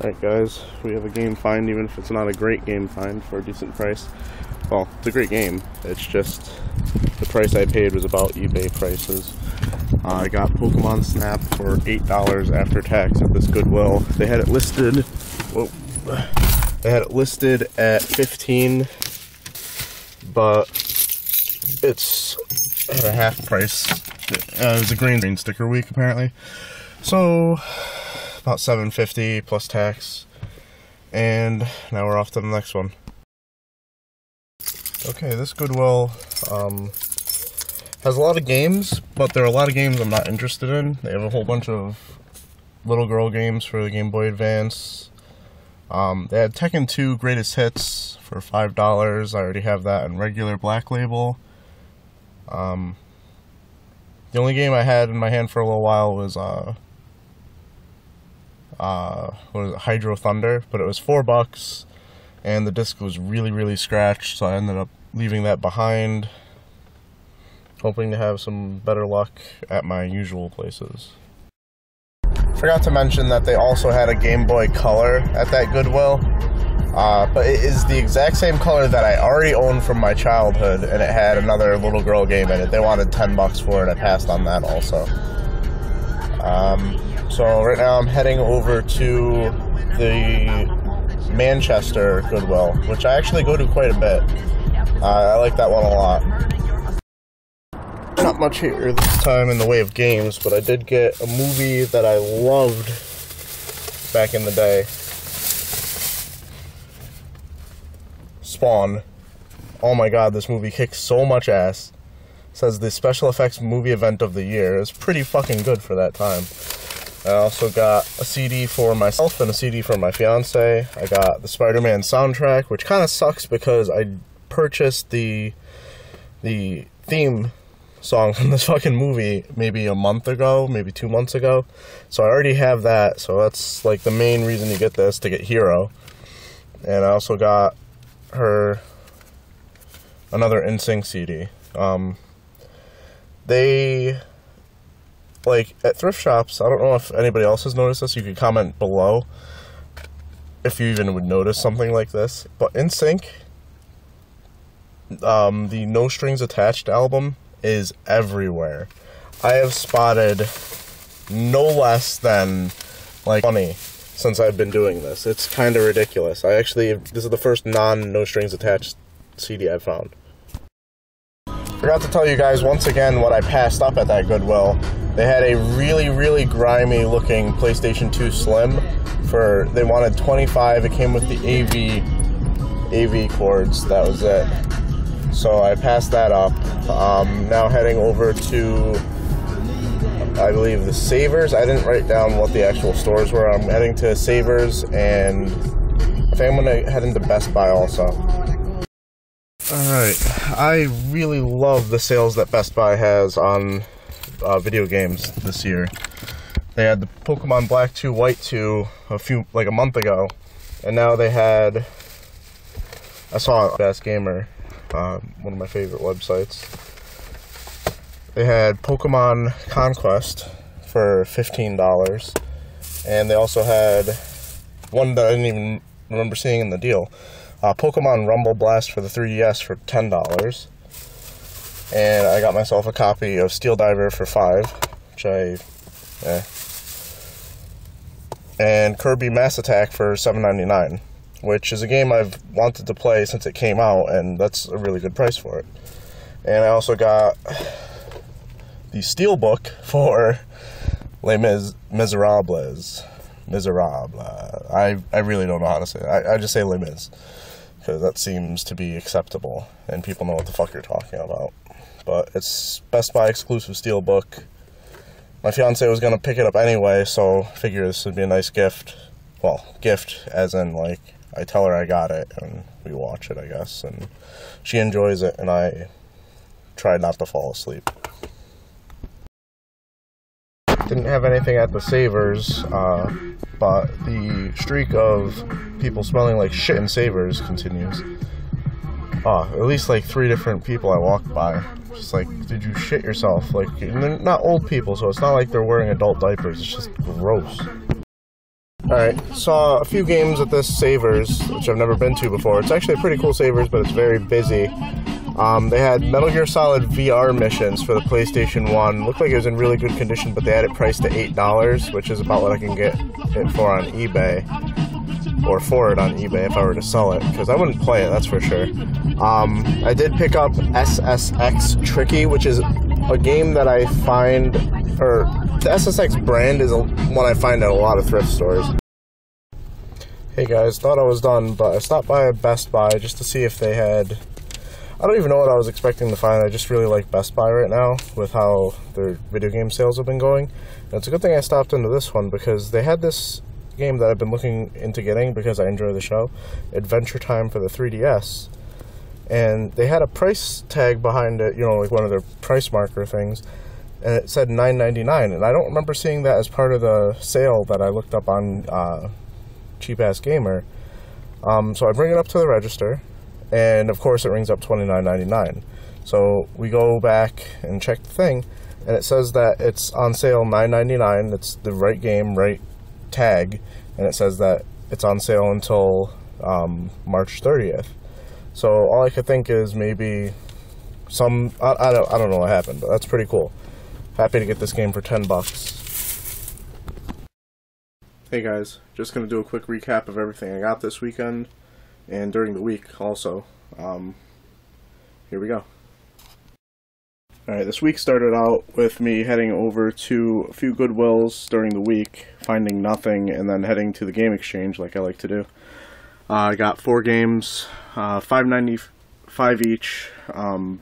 Alright guys, we have a game find, even if it's not a great game find, for a decent price. Well, it's a great game, it's just the price I paid was about eBay prices. I got Pokemon Snap for $8 after tax at this Goodwill. They had it listed, at $15, but it's at a half price. It was a green sticker week apparently. So about $7.50 plus tax, and now we're off to the next one. Okay, this Goodwill has a lot of games, but there are a lot of games I'm not interested in. They have a whole bunch of little girl games for the Game Boy Advance. They had Tekken 2 Greatest Hits for $5. I already have that in regular Black Label. The only game I had in my hand for a little while was Hydro Thunder, but it was $4 and the disc was really scratched, so I ended up leaving that behind, hoping to have some better luck at my usual places. Forgot to mention that they also had a Game Boy Color at that Goodwill, but it is the exact same color that I already owned from my childhood, and it had another little girl game in it. They wanted $10 for it. I passed on that also. So right now I'm heading over to the Manchester Goodwill, which I actually go to quite a bit. I like that one a lot. Not much here this time in the way of games, but I did get a movie that I loved back in the day. Spawn. Oh my god, this movie kicks so much ass. It says the special effects movie event of the year. It's pretty fucking good for that time. I also got a CD for myself and a CD for my fiance. I got the Spider-Man soundtrack, which kind of sucks because I purchased the theme song from this fucking movie maybe a month ago, maybe 2 months ago. So I already have that, so that's like the main reason you get this, to get Hero. And I also got her another NSYNC CD. They, like, at thrift shops, I don't know if anybody else has noticed this, you could comment below if you even would notice something like this, but NSYNC, the No Strings Attached album is everywhere. I have spotted no less than, like, 20 since I've been doing this. It's kind of ridiculous. This is the first non-No Strings Attached CD I've found. Forgot to tell you guys once again what I passed up at that Goodwill. They had a really grimy looking PlayStation 2 Slim they wanted $25. It came with the AV cords, that was it. So I passed that up. Now heading over to, I believe, the Savers. I didn't write down what the actual stores were. I'm heading to Savers, and I think I'm going to head into Best Buy also. Alright, I really love the sales that Best Buy has on video games this year. They had the Pokemon Black 2, White 2 a month ago, and now they had, I saw Best Gamer, one of my favorite websites. They had Pokemon Conquest for $15, and they also had one that I didn't even remember seeing in the deal. Pokemon Rumble Blast for the 3DS for $10, and I got myself a copy of Steel Diver for $5, and Kirby Mass Attack for $7.99, which is a game I've wanted to play since it came out, and that's a really good price for it. And I also got the Steelbook for Les Miserables. I really don't know how to say it. I just say Les Mis, because that seems to be acceptable, and people know what the fuck you're talking about. But it's Best Buy exclusive Steelbook. My fiance was going to pick it up anyway, so I figure this would be a nice gift. Well, gift as in, like, I tell her I got it, and we watch it, I guess, and she enjoys it, and I try not to fall asleep. Didn't have anything at the Savers, but the streak of people smelling like shit in Savers continues. At least like 3 different people I walked by. Just like, did you shit yourself? Like, they're not old people, so it's not like they're wearing adult diapers. It's just gross. Alright, saw a few games at this Savers, which I've never been to before. It's actually a pretty cool Savers, but it's very busy. They had Metal Gear Solid VR missions for the PlayStation 1. Looked like it was in really good condition, but they had it priced to $8, which is about what I can get it for on eBay. Or for it on eBay if I were to sell it, because I wouldn't play it, that's for sure. I did pick up SSX Tricky, which is a game that I find, or the SSX brand is one I find at a lot of thrift stores. Hey guys, thought I was done, but I stopped by Best Buy just to see if they had... I don't even know what I was expecting to find. I just really like Best Buy right now with how their video game sales have been going. And it's a good thing I stopped into this one because they had this game that I've been looking into getting because I enjoy the show, Adventure Time for the 3DS. And they had a price tag behind it, you know, like one of their price marker things, and it said $9.99, and I don't remember seeing that as part of the sale that I looked up on Cheap Ass Gamer. So I bring it up to the register, and of course it rings up $29.99. So we go back and check the thing, and it says that it's on sale $9.99. It's the right game, right tag, and it says that it's on sale until March 30th. So all I could think is maybe some I don't know what happened, but that's pretty cool. Happy to get this game for $10. Hey guys, just gonna do a quick recap of everything I got this weekend and during the week also. Here we go. Alright, this week started out with me heading over to a few Goodwills during the week, finding nothing, and then heading to the game exchange like I like to do. I got 4 games, $5.95 each,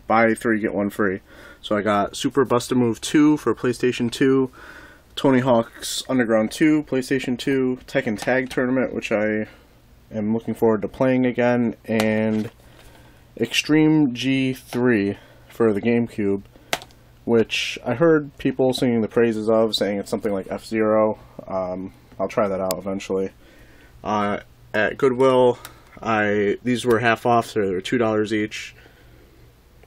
buy 3 get 1 free. So I got Super Bust-A-Move 2 for PlayStation 2, Tony Hawk's Underground 2, PlayStation 2, Tekken Tag Tournament, which I am looking forward to playing again, and Extreme G3 for the GameCube, which I heard people singing the praises of, saying it's something like F-Zero. I'll try that out eventually. At Goodwill, these were half off, so they were $2 each.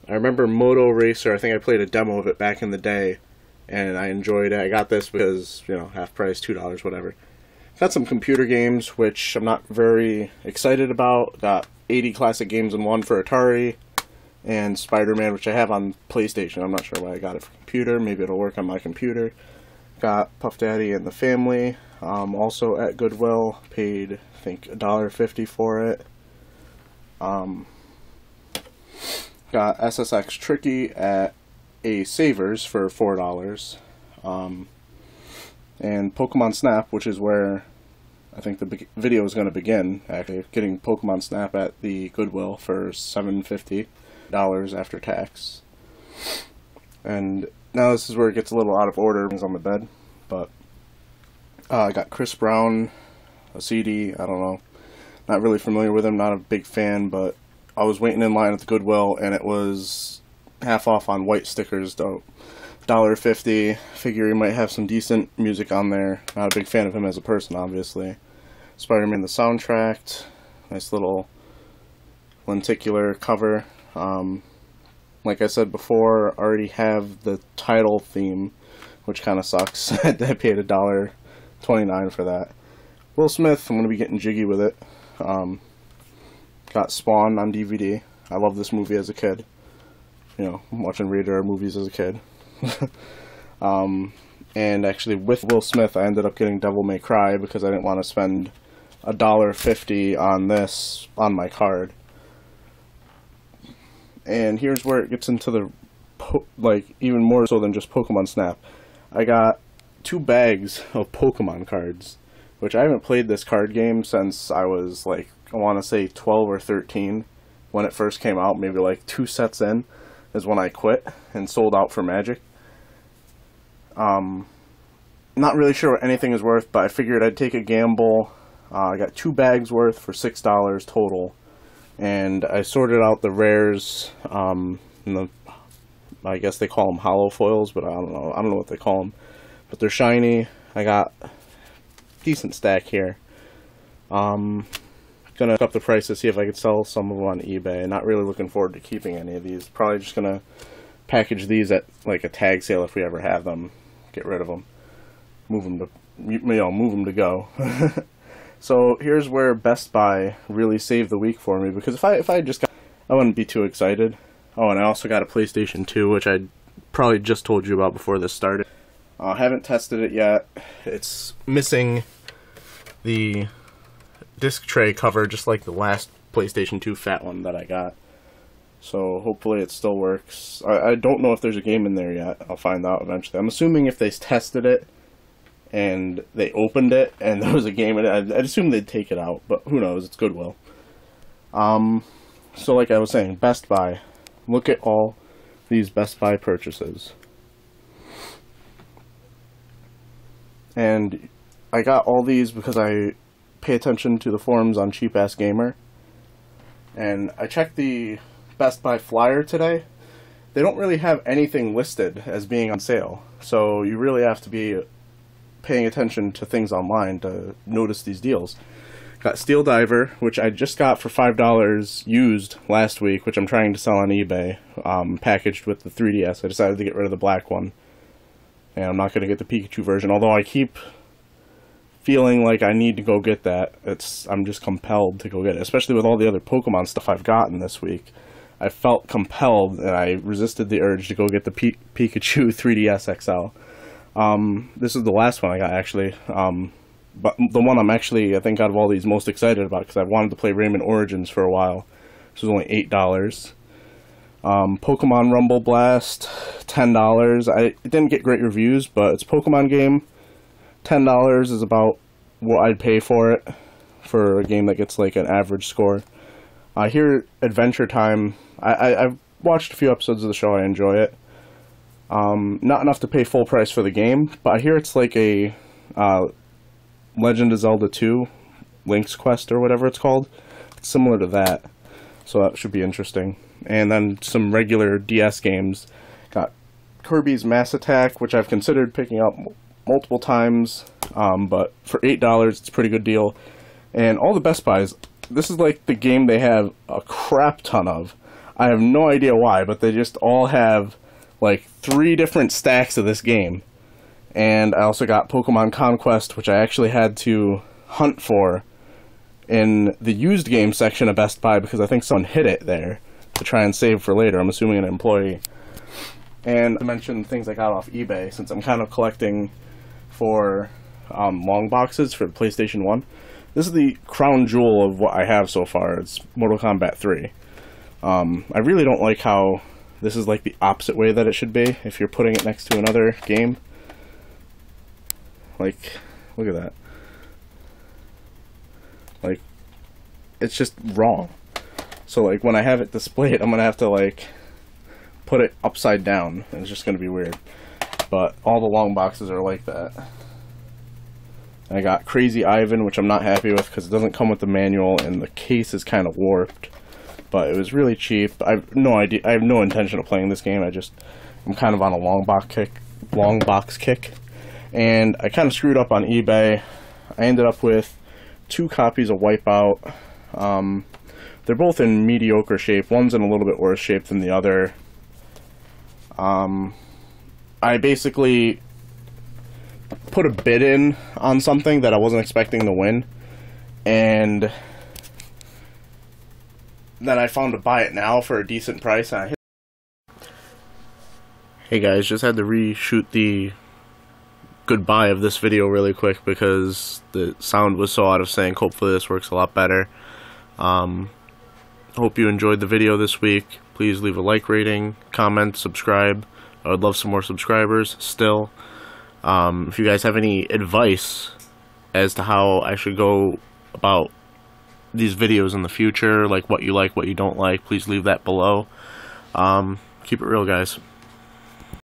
I remember Moto Racer, I think I played a demo of it back in the day, and I enjoyed it. I got this because, you know, half price, $2, whatever. Got some computer games, which I'm not very excited about. Got 80 classic games in one for Atari, and Spider-Man, which I have on PlayStation. I'm not sure why I got it for computer. Maybe it'll work on my computer. Got Puff Daddy and the Family. Also at Goodwill, paid, I think, $1.50 for it. Got SSX Tricky at a Savers for $4. And Pokemon Snap, which is where I think the video is going to begin, actually. Getting Pokemon Snap at the Goodwill for $7.50 after tax. And now this is where it gets a little out of order. It's on the bed, but I got Chris Brown, a CD, I don't know. Not really familiar with him, not a big fan, but I was waiting in line at the Goodwill, and it was half off on white stickers, though. $1.50. Figure he might have some decent music on there. Not a big fan of him as a person, obviously. Spider-Man the soundtrack. Nice little lenticular cover. Like I said before, I already have the title theme, which kind of sucks. I paid $1.29 for that. Will Smith, I'm going to be getting jiggy with it. Got Spawn on DVD. I love this movie as a kid. You know, watching radar movies as a kid. And actually with Will Smith I ended up getting Devil May Cry because I didn't want to spend $1.50 on this on my card. And here's where it gets into the like even more so than just Pokemon Snap. I got 2 bags of Pokemon cards, which I haven't played this card game since I was like, I want to say 12 or 13 when it first came out. Maybe like 2 sets in is when I quit and sold out for Magic. Not really sure what anything is worth, but I figured I'd take a gamble. I got 2 bags worth for $6 total, and I sorted out the rares. I guess they call them hollow foils, but I don't know what they call them. But they're shiny. I got a decent stack here. Gonna look up the price to see if I could sell some of them on eBay. Not really looking forward to keeping any of these. Probably just gonna package these at like a tag sale if we ever have them. Get rid of them. Move them to move them to go. So here's where Best Buy really saved the week for me, because if I just got, I wouldn't be too excited. Oh, and I also got a PlayStation 2, which I probably just told you about before this started. Haven't tested it yet. It's missing the disc tray cover, just like the last PlayStation 2 fat one that I got. So hopefully it still works. I don't know if there's a game in there yet. I'll find out eventually. I'm assuming if they tested it and they opened it and there was a game in it, I'd assume they'd take it out, but who knows, it's Goodwill. So like I was saying, Best Buy. Look at all these Best Buy purchases. And I got all these because I pay attention to the forums on Cheap Ass Gamer. And I checked the Best Buy flyer today. They don't really have anything listed as being on sale. So you really have to be paying attention to things online to notice these deals. Got Steel Diver, which I just got for $5 used last week, which I'm trying to sell on eBay, packaged with the 3DS. I decided to get rid of the black one. And I'm not going to get the Pikachu version, although I keep feeling like I need to go get that. I'm just compelled to go get it, especially with all the other Pokemon stuff I've gotten this week. I felt compelled, and I resisted the urge to go get the Pikachu 3DS XL. This is the last one I got, actually. But the one I'm actually, I think, out of all these, most excited about, because I wanted to play Rayman Origins for a while. This was only $8. Pokemon Rumble Blast, $10. It didn't get great reviews, but it's a Pokemon game. $10 is about what I'd pay for it, for a game that gets like an average score. Here, Adventure Time, I've watched a few episodes of the show, I enjoy it. Not enough to pay full price for the game, but I hear it's like a Legend of Zelda 2, Link's Quest or whatever it's called. It's similar to that, so that should be interesting. And then some regular DS games. Got Kirby's Mass Attack, which I've considered picking up multiple times, but for $8 it's a pretty good deal. And all the Best Buys, this is like the game they have a crap ton of. I have no idea why, but they just all have like 3 different stacks of this game. And I also got Pokemon Conquest, which I actually had to hunt for in the used game section of Best Buy because I think someone hid it there to try and save for later. I'm assuming an employee. And to mention things I got off eBay, since I'm kind of collecting for long boxes for the PlayStation 1. This is the crown jewel of what I have so far. It's Mortal Kombat 3. I really don't like how this is like the opposite way that it should be if you're putting it next to another game. Like, look at that. Like, it's just wrong. So, like, when I have it displayed, I'm gonna have to, like, put it upside down. And it's just gonna be weird. But all the long boxes are like that. And I got Crazy Ivan, which I'm not happy with because it doesn't come with the manual and the case is kind of warped. But it was really cheap. I have no idea. I have no intention of playing this game. I'm kind of on a long box kick. And I kind of screwed up on eBay. I ended up with 2 copies of Wipeout. They're both in mediocre shape. One's in a little bit worse shape than the other. I basically put a bid in on something that I wasn't expecting to win. And then I found to buy it now for a decent price. And Hey guys, just had to reshoot the goodbye of this video really quick because the sound was so out of sync. Hopefully this works a lot better. Hope you enjoyed the video this week. Please leave a like, rating, comment, subscribe. I would love some more subscribers still. If you guys have any advice as to how I should go about these videos in the future, like what you don't like, please leave that below. Keep it real, guys.